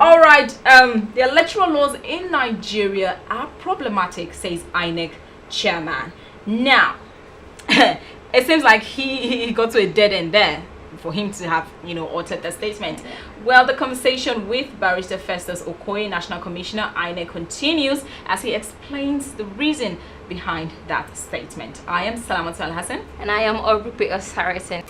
All right. The electoral laws in Nigeria are problematic, says INEC Chairman. Now, it seems like he got to a dead end there for him to have, uttered the statement. Well, the conversation with Barrister Festus Okoye, National Commissioner, INEC, continues as he explains the reason behind that statement. I am Salamatu Al-Hassan. And I am Orupe Osarison.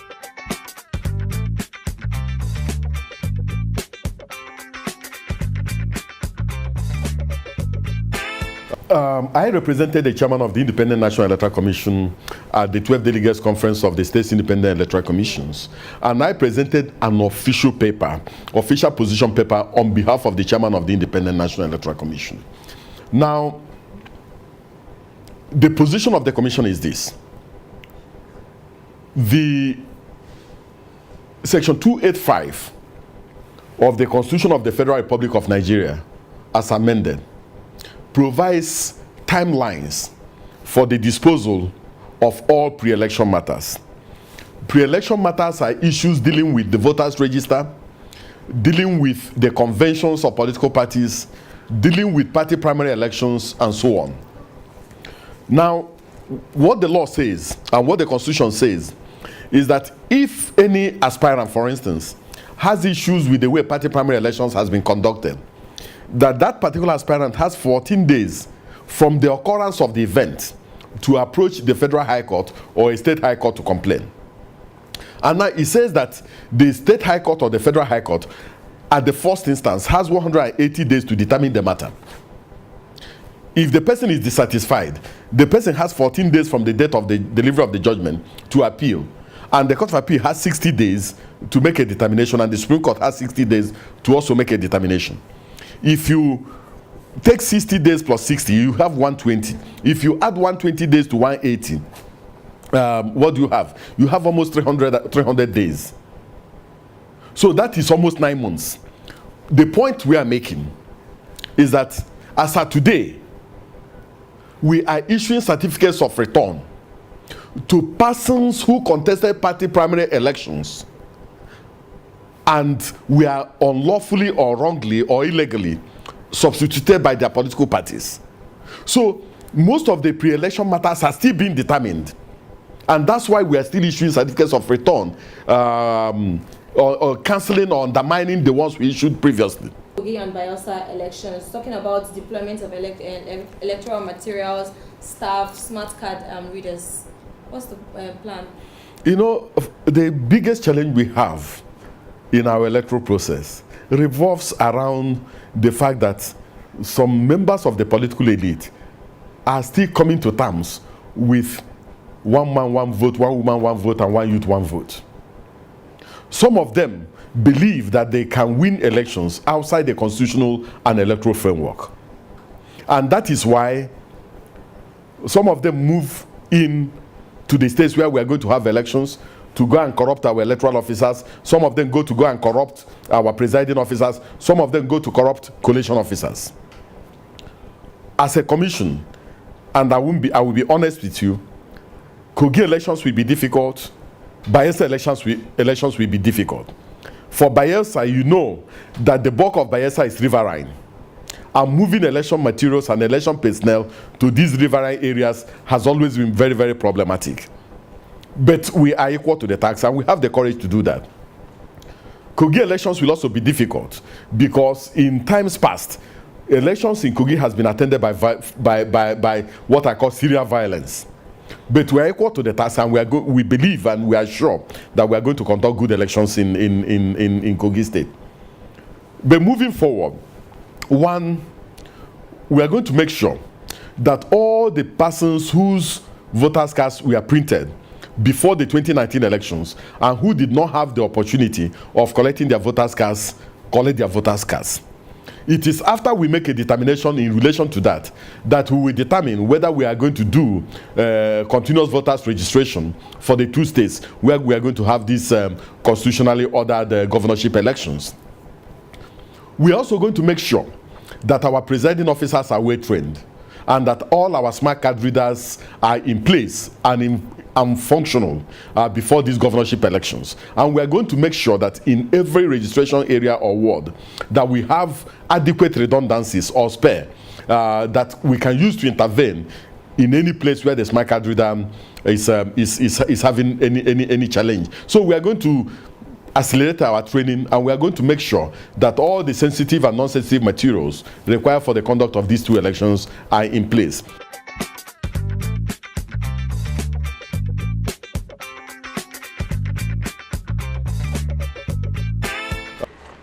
I represented the chairman of the Independent National Electoral Commission at the 12th Delegates Conference of the State's Independent Electoral Commissions. And I presented an official position paper on behalf of the chairman of the Independent National Electoral Commission. Now, the position of the commission is this. The Section 285 of the Constitution of the Federal Republic of Nigeria, as amended, provides timelines for the disposal of all pre-election matters. Pre-election matters are issues dealing with the voters register, dealing with the conventions of political parties, dealing with party primary elections, and so on. Now, what the law says and what the Constitution says is that if any aspirant, for instance, has issues with the way party primary elections has been conducted, that particular aspirant has 14 days from the occurrence of the event to approach the Federal High Court or a State High Court to complain. And now it says that the State High Court or the Federal High Court, at the first instance, has 180 days to determine the matter. If the person is dissatisfied, the person has 14 days from the date of the delivery of the judgment to appeal. And the Court of Appeal has 60 days to make a determination, and the Supreme Court has 60 days to also make a determination. If you take 60 days plus 60, you have 120. If you add 120 days to 180, what do you have? You have almost 300 days. So that is almost 9 months. The point we are making is that as of today, we are issuing certificates of return to persons who contested party primary elections, and we are unlawfully or wrongly or illegally substituted by their political parties. So most of the pre-election matters are still being determined, and that's why we are still issuing certificates of return or cancelling or undermining the ones we issued previously. Kogi and Bayelsa elections, talking about deployment of electoral materials, staff, smart card readers. What's the plan? The biggest challenge we have in our electoral process revolves around the fact that some members of the political elite are still coming to terms with one man, one vote, one woman, one vote, and one youth, one vote. Some of them believe that they can win elections outside the constitutional and electoral framework. And that is why some of them move in to the states where we are going to have elections to go and corrupt our electoral officers. Some of them go and corrupt our presiding officers. Some of them go to corrupt collation officers. As a commission, and I will be honest with you, Kogi elections will be difficult. Bayelsa elections will be difficult. For Bayelsa, you know that the bulk of Bayelsa is riverine. And moving election materials and election personnel to these riverine areas has always been very, very problematic. But we are equal to the task, and we have the courage to do that. Kogi elections will also be difficult because in times past, elections in Kogi has been attended by what I call serial violence. But we are equal to the task, and we believe and we are sure that we are going to conduct good elections in Kogi State. But moving forward, one, we are going to make sure that all the persons whose voters' cards were printed before the 2019 elections and who did not have the opportunity of collecting their voters' cards, collect their voters' cards. It is after we make a determination in relation to that we will determine whether we are going to do continuous voters registration for the two states where we are going to have these constitutionally ordered governorship elections. We are also going to make sure that our presiding officers are well trained. and that all our smart card readers are in place and functional before these governorship elections. And we are going to make sure that in every registration area or ward that we have adequate redundancies or spare that we can use to intervene in any place where the smart card reader is having any challenge. So we are going to accelerate our training, and we are going to make sure that all the sensitive and non-sensitive materials required for the conduct of these two elections are in place.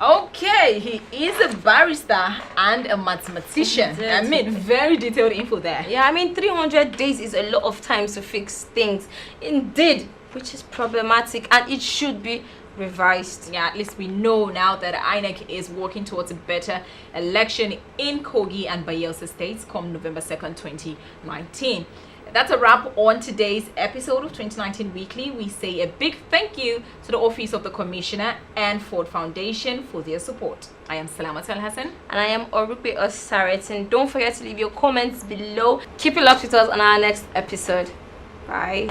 Okay, he is a barrister and a mathematician. Indeed. I mean, very detailed info there. Yeah, I mean 300 days is a lot of time to fix things. Indeed, which is problematic and it should be revised. Yeah, at least we know now that INEC is working towards a better election in Kogi and Bayelsa states come November 2nd, 2019. That's a wrap on today's episode of 2019 Weekly. We say a big thank you to the Office of the Commissioner and Ford Foundation for their support. I am Salamat Al Hassan. And I am Orupe Osariton. Don't forget to leave your comments below. Keep it locked with us on our next episode. Bye.